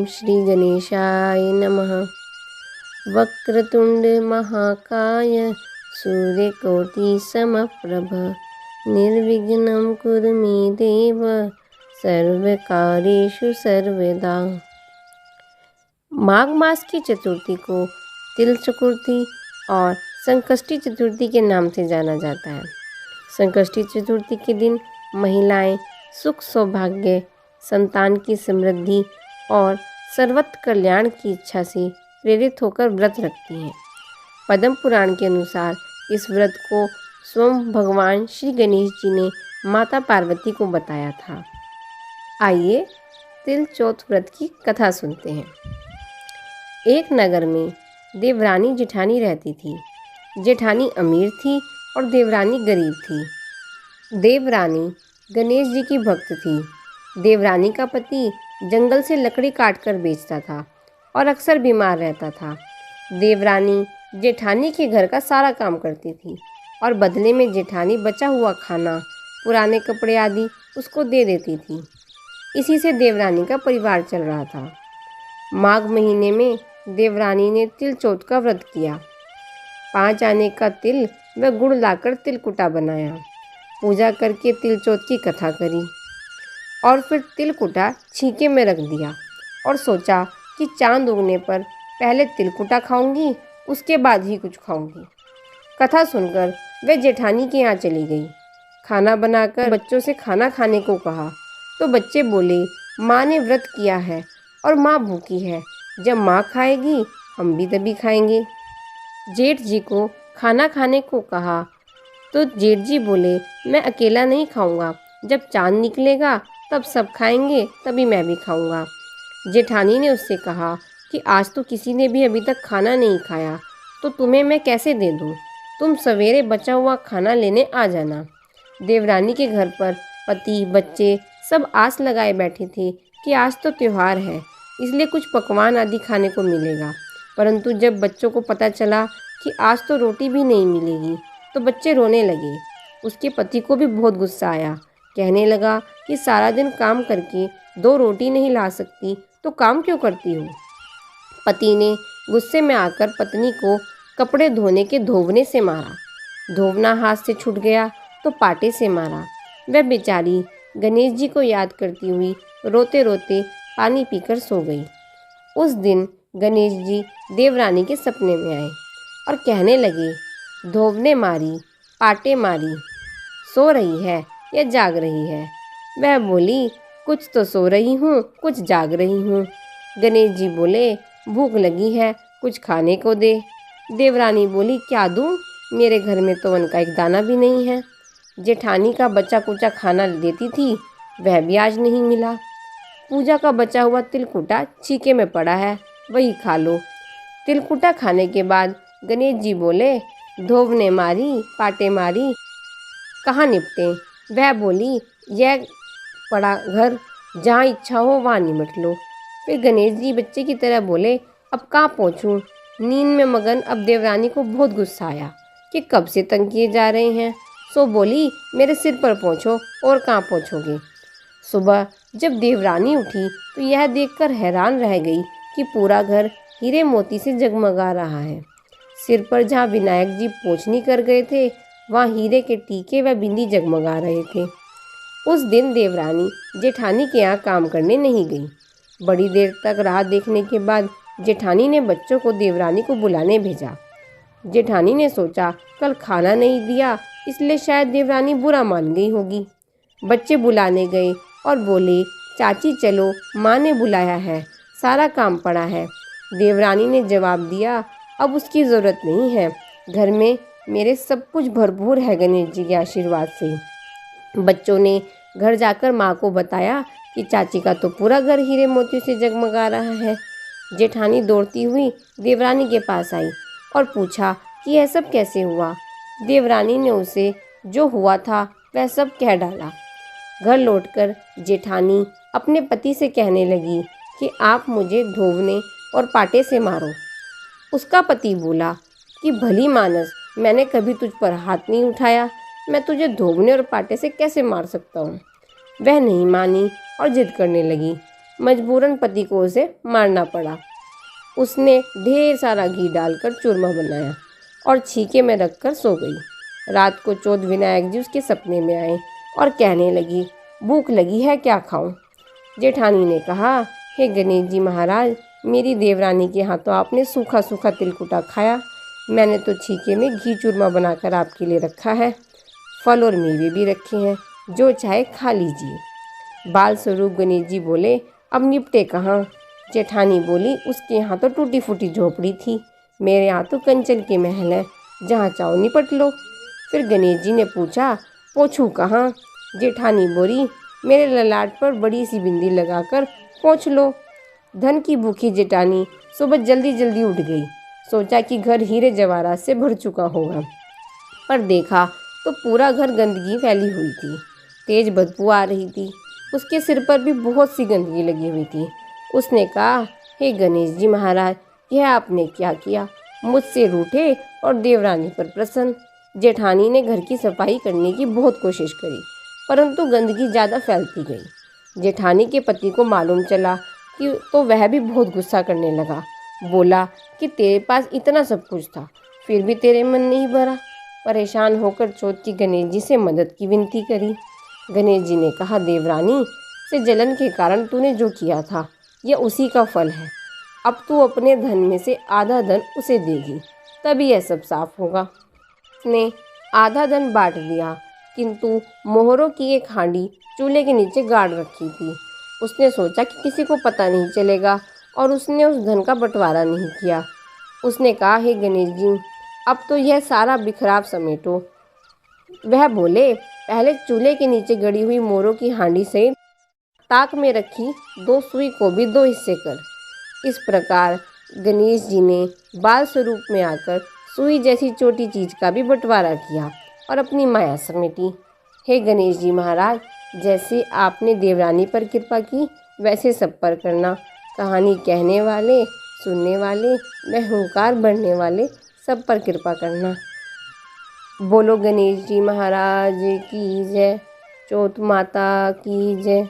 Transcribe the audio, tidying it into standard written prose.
ओम श्री गणेशाय नमः। वक्रतुंड महाकाय सूर्यकोटि समप्रभ निर्विघ्नं कुरु मे देव सर्वकार्येषु सर्वदा। माघ मास की चतुर्थी को तिल चतुर्थी और संकष्टी चतुर्थी के नाम से जाना जाता है। संकष्टी चतुर्थी के दिन महिलाएं सुख सौभाग्य, संतान की समृद्धि और सर्वत्र कल्याण की इच्छा से प्रेरित होकर व्रत रखती हैं। पद्म पुराण के अनुसार इस व्रत को स्वयं भगवान श्री गणेश जी ने माता पार्वती को बताया था। आइए तिल चौथ व्रत की कथा सुनते हैं। एक नगर में देवरानी जेठानी रहती थी। जेठानी अमीर थी और देवरानी गरीब थी। देवरानी गणेश जी की भक्त थी। देवरानी का पति जंगल से लकड़ी काटकर बेचता था और अक्सर बीमार रहता था। देवरानी जेठानी के घर का सारा काम करती थी और बदले में जेठानी बचा हुआ खाना, पुराने कपड़े आदि उसको दे देती थी। इसी से देवरानी का परिवार चल रहा था। माघ महीने में देवरानी ने तिल चौथ का व्रत किया। 5 आने का तिल व गुड़ लाकर तिलकुटा बनाया। पूजा करके तिल चौथ की कथा करी और फिर तिलकुटा छीके में रख दिया और सोचा कि चांद उगने पर पहले तिलकुटा खाऊंगी, उसके बाद ही कुछ खाऊंगी। कथा सुनकर वह जेठानी के यहाँ चली गई। खाना बनाकर बच्चों से खाना खाने को कहा तो बच्चे बोले, माँ ने व्रत किया है और माँ भूखी है, जब माँ खाएगी हम भी तभी खाएंगे। जेठ जी को खाना खाने को कहा तो जेठ जी बोले, मैं अकेला नहीं खाऊंगा, जब चांद निकलेगा तब सब खाएंगे, तभी मैं भी खाऊंगा। जेठानी ने उससे कहा कि आज तो किसी ने भी अभी तक खाना नहीं खाया, तो तुम्हें मैं कैसे दे दूं? तुम सवेरे बचा हुआ खाना लेने आ जाना। देवरानी के घर पर पति बच्चे सब आस लगाए बैठे थे कि आज तो त्योहार है, इसलिए कुछ पकवान आदि खाने को मिलेगा। परंतु जब बच्चों को पता चला कि आज तो रोटी भी नहीं मिलेगी तो बच्चे रोने लगे। उसके पति को भी बहुत गुस्सा आया। कहने लगा कि सारा दिन काम करके 2 रोटी नहीं ला सकती तो काम क्यों करती हो? पति ने गुस्से में आकर पत्नी को कपड़े धोने के धोवने से मारा। धोवना हाथ से छूट गया तो पाटे से मारा। वह बेचारी गणेश जी को याद करती हुई रोते रोते पानी पीकर सो गई। उस दिन गणेश जी देवरानी के सपने में आए और कहने लगे, धोवने मारी, पाटे मारी, सो रही है या जाग रही है? वह बोली, कुछ तो सो रही हूँ, कुछ जाग रही हूँ। गणेश जी बोले, भूख लगी है, कुछ खाने को दे। देवरानी बोली, क्या दूँ? मेरे घर में तो अन्न का एक दाना भी नहीं है। जेठानी का बचा कुचा खाना देती थी, वह भी आज नहीं मिला। पूजा का बचा हुआ तिलकुटा छीके में पड़ा है, वही खा लो। तिलकुटा खाने के बाद गणेश जी बोले, धोवने मारी, पाटे मारी, कहाँ निपटें? वह बोली, यह पड़ा घर, जहाँ इच्छा हो वहाँ निमट लो। फिर गणेश जी बच्चे की तरह बोले, अब कहाँ पहुँचूँ? नींद में मगन अब देवरानी को बहुत गुस्सा आया कि कब से तंग किए जा रहे हैं। सो बोली, मेरे सिर पर पहुँचो, और कहाँ पहुँचोगे? सुबह जब देवरानी उठी तो यह देखकर हैरान रह गई कि पूरा घर हीरे मोती से जगमगा रहा है। सिर पर जहाँ विनायक जी पोंछनी कर गए थे, वहाँ हीरे के टीके व बिंदी जगमगा रहे थे। उस दिन देवरानी जेठानी के यहाँ काम करने नहीं गई। बड़ी देर तक राह देखने के बाद जेठानी ने बच्चों को देवरानी को बुलाने भेजा। जेठानी ने सोचा, कल खाना नहीं दिया इसलिए शायद देवरानी बुरा मान गई होगी। बच्चे बुलाने गए और बोले, चाची चलो, माँ ने बुलाया है, सारा काम पड़ा है। देवरानी ने जवाब दिया, अब उसकी ज़रूरत नहीं है, घर में मेरे सब कुछ भरपूर है गणेश जी के आशीर्वाद से। बच्चों ने घर जाकर माँ को बताया कि चाची का तो पूरा घर हीरे मोतियों से जगमगा रहा है। जेठानी दौड़ती हुई देवरानी के पास आई और पूछा कि यह सब कैसे हुआ। देवरानी ने उसे जो हुआ था वह सब कह डाला। घर लौटकर जेठानी अपने पति से कहने लगी कि आप मुझे धोवने और पाटे से मारो। उसका पति बोला कि भली मानस, मैंने कभी तुझ पर हाथ नहीं उठाया, मैं तुझे धोवने और पाटे से कैसे मार सकता हूँ। वह नहीं मानी और जिद करने लगी, मजबूरन पति को उसे मारना पड़ा। उसने ढेर सारा घी डालकर चूरमा बनाया और छीके में रखकर सो गई। रात को चौथ विनायक जी उसके सपने में आए और कहने लगी, भूख लगी है, क्या खाऊं? जेठानी ने कहा, हे गणेश जी महाराज, मेरी देवरानी के हाथों आपने सूखा सूखा तिलकुटा खाया। मैंने तो छीके में घी चूरमा बनाकर आपके लिए रखा है। फल और मेवे भी रखे हैं, जो चाहे खा लीजिए। बाल स्वरूप गणेश जी बोले, अब निपटे कहाँ? जेठानी बोली, उसके यहाँ तो टूटी फूटी झोपड़ी थी, मेरे यहाँ तो कंचन के महल है, जहाँ चाहो निपट लो। फिर गणेश जी ने पूछा, पोंछूं कहाँ? जेठानी बोली, मेरे ललाट पर बड़ी सी बिंदी लगाकर पोंछ लो। धन की भूखी जेठानी सुबह जल्दी जल्दी उठ गई। सोचा कि घर हीरे जवाहरात से भर चुका होगा, पर देखा तो पूरा घर गंदगी फैली हुई थी। तेज बदबू आ रही थी। उसके सिर पर भी बहुत सी गंदगी लगी हुई थी। उसने कहा, हे गणेश जी महाराज, यह आपने क्या किया? मुझसे रूठे और देवरानी पर प्रसन्न। जेठानी ने घर की सफाई करने की बहुत कोशिश करी, परंतु गंदगी ज़्यादा फैलती गई। जेठानी के पति को मालूम चला कि तो वह भी बहुत गुस्सा करने लगा। बोला कि तेरे पास इतना सब कुछ था, फिर भी तेरे मन नहीं भरा। परेशान होकर चौथ की गणेश जी से मदद की विनती करी। गणेश जी ने कहा, देवरानी से जलन के कारण तूने जो किया था, यह उसी का फल है। अब तू अपने धन में से आधा धन उसे देगी, तभी यह सब साफ होगा। उसने आधा धन बांट दिया, किंतु मोहरों की एक हांडी चूल्हे के नीचे गाड़ रखी थी। उसने सोचा कि किसी को पता नहीं चलेगा, और उसने उस धन का बंटवारा नहीं किया। उसने कहा, हे गणेश जी, अब तो यह सारा बिखराव समेटो। वह बोले, पहले चूल्हे के नीचे गड़ी हुई मोरों की हांडी सहित ताक में रखी 2 सुई को भी 2 हिस्से कर। इस प्रकार गणेश जी ने बाल स्वरूप में आकर सुई जैसी छोटी चीज का भी बंटवारा किया और अपनी माया समेटी। हे गणेश जी महाराज, जैसे आपने देवरानी पर कृपा की, वैसे सब पर करना। कहानी कहने वाले, सुनने वाले, में हुंकार बढ़ने वाले सब पर कृपा करना। बोलो गणेश जी महाराज की जय। चौथ माता की जय।